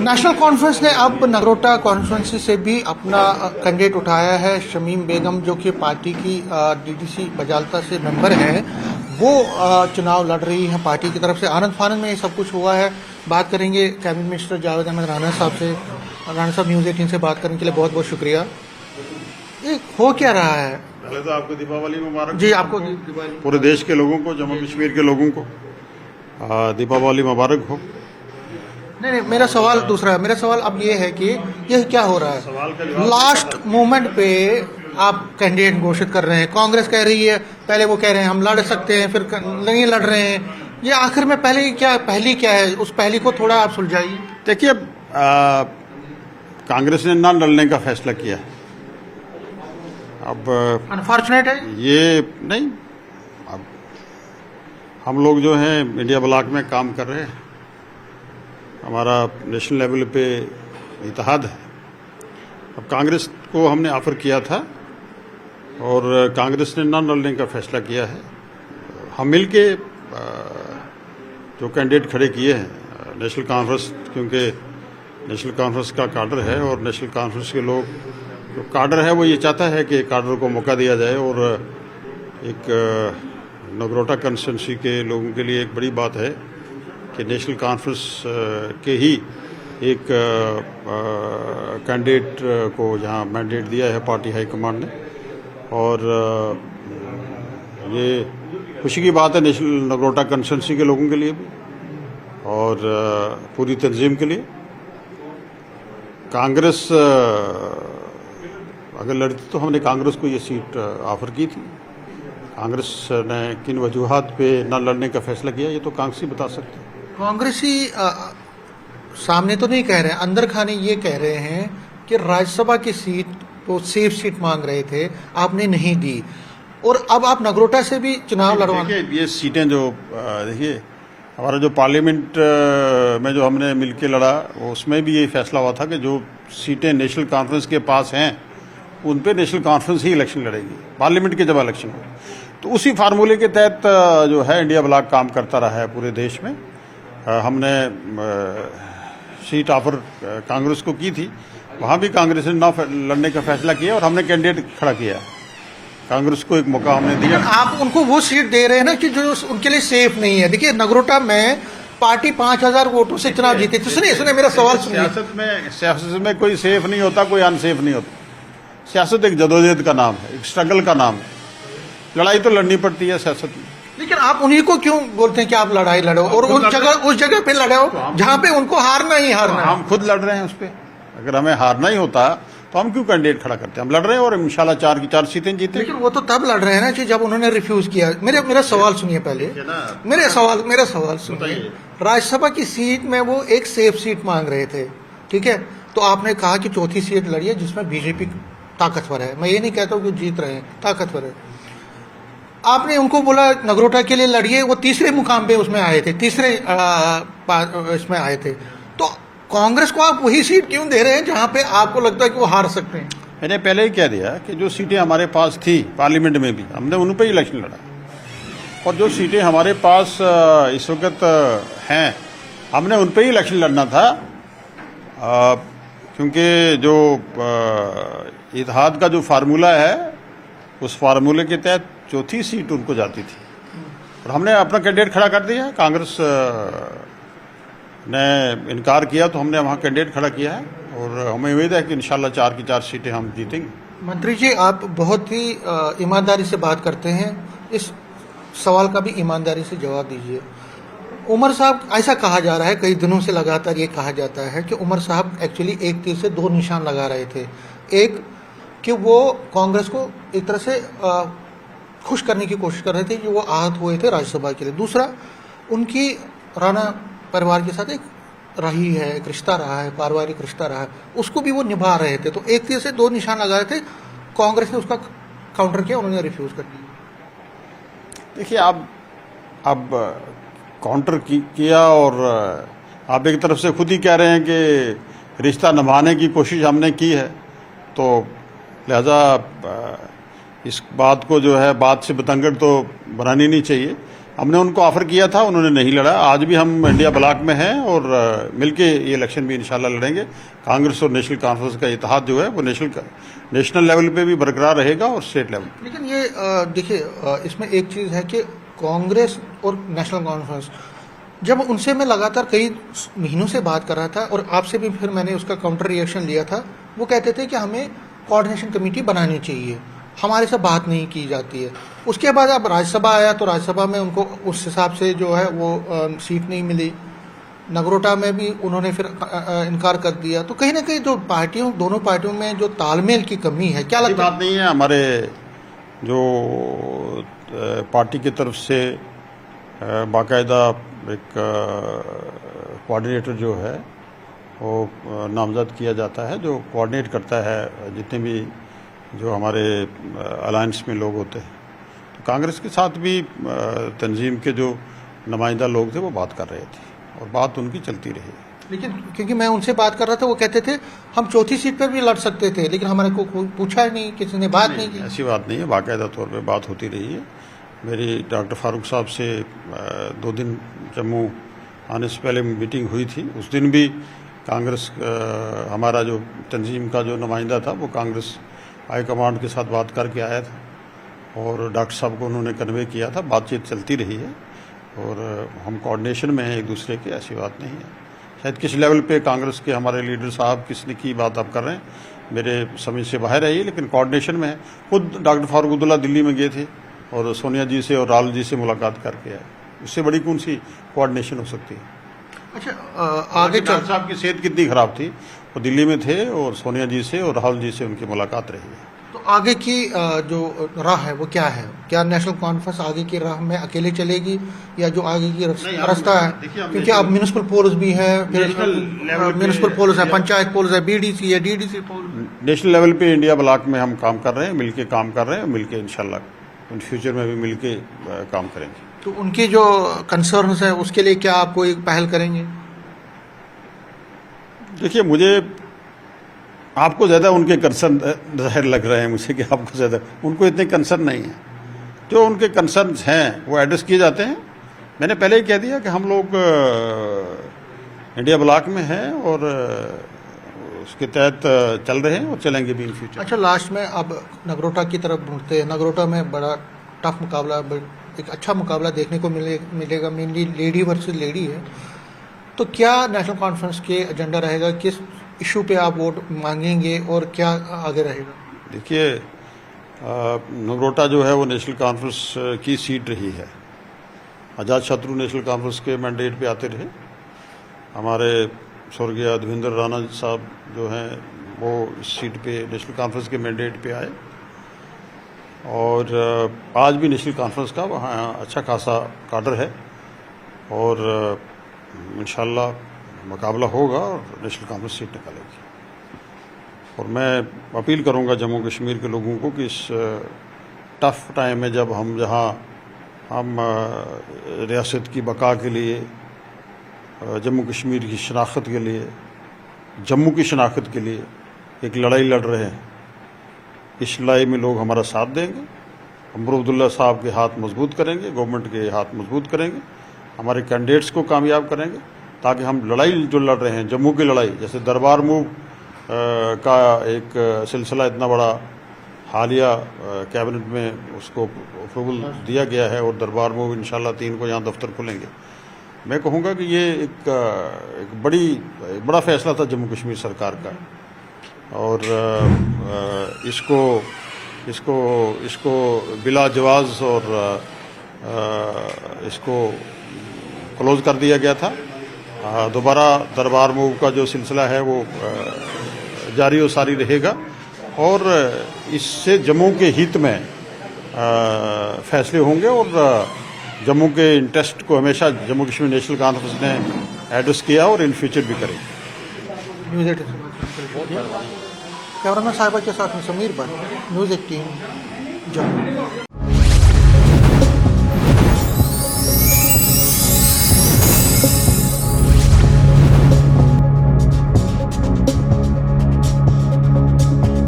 National conference ने अब Nagrota constituency से भी अपना कैंडिडेट उठाया है। शमीम बेगम जो कि पार्टी की डीडीसी बजालता से मेंबर है, वो चुनाव लड़ रही हैं पार्टी की तरफ से। आनंद फानंद में ये सब कुछ हुआ है। बात करेंगे कैबिनेट मिनिस्टर जावेद अहमद राणा साहब से। राणा साहब न्यूज़ 18 से बात करने के लिए बहुत बहुत शुक्रिया। ये हो क्या रहा है? पहले तो आपको दीपावली मुबारक। जी, आपको दीपावली। पूरे देश के लोगों को, जम्मू कश्मीर के लोगों को दीपावली मुबारक हो। नहीं, मेरा सवाल दूसरा है। मेरा सवाल अब ये है कि ये क्या हो रहा है? लास्ट मोमेंट पे आप कैंडिडेट घोषित कर रहे हैं। कांग्रेस कह रही है, पहले वो कह रहे हैं हम लड़ सकते हैं, फिर नहीं लड़ रहे हैं। ये आखिर में पहली क्या है? उस पहली को थोड़ा आप सुलझाइए। देखिए, कांग्रेस ने ना लड़ने का फैसला किया। अब अनफॉर्चुनेट है ये नहीं। अब हम लोग जो हैं मीडिया ब्लॉक में काम कर रहे हैं। हमारा नेशनल लेवल पे इत्तेहाद है। अब कांग्रेस को हमने ऑफर किया था और कांग्रेस ने ना लड़ने का फैसला किया है। हम मिलके जो कैंडिडेट खड़े किए हैं नेशनल कॉन्फ्रेंस, क्योंकि नेशनल कॉन्फ्रेंस का काडर है और नेशनल कॉन्फ्रेंस के लोग, जो काडर है वो ये चाहता है कि काडर को मौका दिया जाए। और एक नगरोटा कंस्टिट्यूंसी के लोगों के लिए एक बड़ी बात है कि नेशनल कॉन्फ्रेंस के ही एक कैंडिडेट को यहाँ मैंडेट दिया है पार्टी हाईकमांड ने। और ये खुशी की बात है नेशनल नगरोटा कंस्टिट्यूंसी के लोगों के लिए भी और पूरी तंजीम के लिए। कांग्रेस अगर लड़ती तो हमने कांग्रेस को ये सीट ऑफर की थी। कांग्रेस ने किन वजूहात पे न लड़ने का फैसला किया ये तो कांग्रेस ही बता सकते हैं। कांग्रेसी सामने तो नहीं कह रहे हैं, अंदर खाने ये कह रहे हैं कि राज्यसभा की सीट तो सेफ सीट मांग रहे थे, आपने नहीं दी और अब आप नगरोटा से भी चुनाव लड़वा। देखिए, ये सीटें जो देखिए हमारा जो पार्लियामेंट में जो हमने मिलके लड़ा, उसमें भी ये फैसला हुआ था कि जो सीटें नेशनल कॉन्फ्रेंस के पास हैं उन पे नेशनल कॉन्फ्रेंस ही इलेक्शन लड़ेगी पार्लियामेंट के जब इलेक्शन हो। तो उसी फार्मूले के तहत जो है इंडिया ब्लॉक काम करता रहा है पूरे देश में। हमने सीट ऑफर कांग्रेस को की थी, वहाँ भी कांग्रेस ने ना लड़ने का फैसला किया और हमने कैंडिडेट खड़ा किया। कांग्रेस को एक मौका हमने दिया। आप उनको वो सीट दे रहे हैं ना कि जो उनके लिए सेफ नहीं है। देखिए, नगरोटा में पार्टी 5000 वोटों से चुनाव जीती थी। सुनिए मेरा सवाल सुनिए। सियासत में कोई सेफ नहीं होता, कोई अनसेफ नहीं होता। सियासत एक जदोजहद का नाम है, एक स्ट्रगल का नाम है। लड़ाई तो लड़नी पड़ती है सियासत में। लेकिन आप उन्हीं को क्यों बोलते हैं कि आप लड़ाई लड़ो और उस जगह पे लड़ो जहां पे उनको हारना ही हारना। हम खुद लड़ रहे हैं उस पर। अगर हमें हारना ही होता तो हम क्यों कैंडिडेट खड़ा करते हैं? हम लड़ रहे हैं और इंशाल्लाह 4 की 4 सीटें जीते। लेकिन वो तो तब लड़ रहे हैं ना कि जब उन्होंने रिफ्यूज किया। मेरा सवाल सुनिए पहले। मेरा सवाल सुनिए। राज्यसभा की सीट में वो एक सेफ सीट मांग रहे थे, ठीक है? तो आपने कहा कि चौथी सीट लड़िए जिसमें बीजेपी ताकतवर है। मैं ये नहीं कहता हूँ कि जीत रहे हैं, ताकतवर है। आपने उनको बोला नगरोटा के लिए लड़िए, वो तीसरे मुकाम पे उसमें आए थे, तीसरे इसमें आए थे। तो कांग्रेस को आप वही सीट क्यों दे रहे हैं जहां पे आपको लगता है कि वो हार सकते हैं? मैंने पहले ही कह दिया कि जो सीटें हमारे पास थी पार्लियामेंट में भी हमने उन पर ही इलेक्शन लड़ा और जो सीटें हमारे पास इस वक्त हैं हमने उन पर ही इलेक्शन लड़ना था। क्योंकि जो इत्तेहाद का जो फार्मूला है उस फार्मूले के तहत चौथी सीट उनको जाती थी और हमने अपना कैंडिडेट खड़ा कर दिया। कांग्रेस ने इनकार किया तो हमने वहाँ कैंडिडेट खड़ा किया है और हमें उम्मीद है कि इंशाल्लाह 4 की 4 सीटें हम जीतेंगे। मंत्री जी, आप बहुत ही ईमानदारी से बात करते हैं। इस सवाल का भी ईमानदारी से जवाब दीजिए। उमर साहब, ऐसा कहा जा रहा है, कई दिनों से लगातार ये कहा जाता है कि उमर साहब एक्चुअली एक तीर से 2 निशान लगा रहे थे। एक कि वो कांग्रेस को एक तरह से खुश करने की कोशिश कर रहे थे कि वो आहत हुए थे राज्यसभा के लिए। दूसरा, उनकी राणा परिवार के साथ एक एक रिश्ता रहा है, पारिवारिक रिश्ता रहा है, उसको भी वो निभा रहे थे। तो एक तीर से 2 निशान लगा रहे थे। कांग्रेस ने उसका काउंटर किया, उन्होंने रिफ्यूज कर दिया। देखिए, अब काउंटर किया और आप एक तरफ से खुद ही कह रहे हैं कि रिश्ता निभाने की कोशिश हमने की है, तो लिहाजा इस बात को जो है बात से बतंगड़ तो बनानी नहीं चाहिए। हमने उनको ऑफर किया था, उन्होंने नहीं लड़ा। आज भी हम इंडिया ब्लॉक में हैं और मिलके ये इलेक्शन भी इंशाल्लाह लड़ेंगे। कांग्रेस और नेशनल कॉन्फ्रेंस का इत्तेहाद जो है वो नेशनल लेवल पे भी बरकरार रहेगा और स्टेट लेवल। लेकिन ये देखिए, इसमें एक चीज़ है कि कांग्रेस और नेशनल कॉन्फ्रेंस, जब उनसे मैं लगातार कई महीनों से बात कर रहा था और आपसे भी फिर मैंने उसका काउंटर रिएक्शन लिया था, वो कहते थे कि हमें कोऑर्डिनेशन कमेटी बनानी चाहिए, हमारे से बात नहीं की जाती है। उसके बाद अब राज्यसभा आया तो राज्यसभा में उनको उस हिसाब से जो है वो सीट नहीं मिली। नगरोटा में भी उन्होंने फिर इनकार कर दिया। तो कहीं ना कहीं जो दोनों पार्टियों में जो तालमेल की कमी है, क्या लगता है? बात नहीं है, हमारे जो पार्टी की तरफ से बाकायदा एक कोऑर्डिनेटर जो है वो नामजद किया जाता है, जो कोऑर्डिनेट करता है जितने भी जो हमारे अलायंस में लोग होते हैं। तो कांग्रेस के साथ भी तंजीम के जो नुमाइंदा लोग थे वो बात कर रहे थे और बात उनकी चलती रही। लेकिन क्योंकि मैं उनसे बात कर रहा था, वो कहते थे हम चौथी सीट पर भी लड़ सकते थे, लेकिन हमारे को पूछा ही नहीं, किसी ने बात नहीं की। ऐसी बात नहीं है, बाकायदा तौर पे बात होती रही है। मेरी डॉक्टर फारूक साहब से 2 दिन जम्मू आने से पहले मीटिंग हुई थी। उस दिन भी कांग्रेस हमारा जो तंजीम का जो नुमाइंदा था वो कांग्रेस हाई कमांड के साथ बात करके आया था और डॉक्टर साहब को उन्होंने कन्वे किया था। बातचीत चलती रही है और हम कोऑर्डिनेशन में हैं एक दूसरे के, ऐसी बात नहीं है। शायद किस लेवल पे कांग्रेस के हमारे लीडर साहब किसने की बात आप कर रहे हैं, मेरे समझ से बाहर है ये, लेकिन कोऑर्डिनेशन में है। खुद डॉक्टर फारूक अब्दुल्ला दिल्ली में गए थे और सोनिया जी से और राहुल जी से मुलाकात करके आए। उससे बड़ी कौन सी कोऑर्डिनेशन हो सकती है? अच्छा, आगे डॉक्टर साहब की सेहत कितनी खराब थी, वो दिल्ली में थे और सोनिया जी से और राहुल जी से उनकी मुलाकात रही है। तो आगे की जो राह है वो क्या है? क्या नेशनल कॉन्फ्रेंस आगे की राह में अकेले चलेगी या जो आगे की रास्ता है? क्योंकि अब म्यूनिसिपल पोल्स भी है, म्यूनिसिपल पोल्स है, पंचायत पोल्स है, बीडीसी है, डीडीसी पोल। नेशनल लेवल पे इंडिया ब्लॉक में हम काम कर रहे हैं, मिलके काम कर रहे हैं, मिलके इंशाल्लाह इन फ्यूचर में भी मिलके काम करेंगे। तो उनकी जो कंसर्न्स है उसके लिए क्या आप कोई पहल करेंगे? देखिए, मुझे आपको ज़्यादा उनके कंसर्न जाहिर लग रहे हैं मुझे कि आपको ज़्यादा, उनको इतने कंसर्न नहीं है। जो उनके कंसर्न हैं वो एड्रेस किए जाते हैं। मैंने पहले ही कह दिया कि हम लोग इंडिया ब्लॉक में हैं और उसके तहत चल रहे हैं और चलेंगे भी इन फ्यूचर। अच्छा, लास्ट में अब नगरोटा की तरफ बढ़ते हैं। नगरोटा में बड़ा टफ मुकाबला, एक अच्छा मुकाबला देखने को मिलेगा। मेनली लेडी वर्सेस लेडी है। तो क्या नेशनल कॉन्फ्रेंस के एजेंडा रहेगा, किस इशू पे आप वोट मांगेंगे और क्या आगे रहेगा? देखिए, नगरोटा जो है वो नेशनल कॉन्फ्रेंस की सीट रही है। आज़ाद शत्रु नेशनल कॉन्फ्रेंस के मैंडेट पे आते रहे। हमारे स्वर्गीय देवेंद्र राणा साहब जो हैं वो इस सीट पे नेशनल कॉन्फ्रेंस के मैंडेट पे आए और आज भी नेशनल कॉन्फ्रेंस का वहाँ अच्छा खासा काडर है और इंशाल्लाह मुकाबला होगा और नेशनल कॉन्फ्रेंस सीट निकालेगी। और मैं अपील करूंगा जम्मू कश्मीर के लोगों को कि इस टफ टाइम में जब हम जहां हम रियासत की बका के लिए, जम्मू कश्मीर की शनाख्त के लिए, जम्मू की शनाख्त के लिए एक लड़ाई लड़ रहे हैं, इस लड़ाई में लोग हमारा साथ देंगे। अमर अब्दुल्ला साहब के हाथ मजबूत करेंगे, गवर्नमेंट के हाथ मजबूत करेंगे, हमारे कैंडिडेट्स को कामयाब करेंगे ताकि हम लड़ाई जो लड़ रहे हैं, जम्मू की लड़ाई, जैसे दरबार मूव का एक सिलसिला इतना बड़ा हालिया कैबिनेट में उसको अप्रूवल दिया गया है और दरबार मूव इंशाल्लाह 3 को यहाँ दफ्तर खुलेंगे। मैं कहूँगा कि ये एक बड़ा फैसला था जम्मू कश्मीर सरकार का और इसको बिला जवाज़ और इसको क्लोज कर दिया गया था। दोबारा दरबार मूव का जो सिलसिला है वो जारी और सारी रहेगा और इससे जम्मू के हित में फैसले होंगे और जम्मू के इंटरेस्ट को हमेशा जम्मू कश्मीर नेशनल कॉन्फ्रेंस ने एड्रेस किया और इन फ्यूचर भी करेंगे। कैमरामैन साहिबा के साथ में समीर भाई, न्यूज़ 18 जम्मू।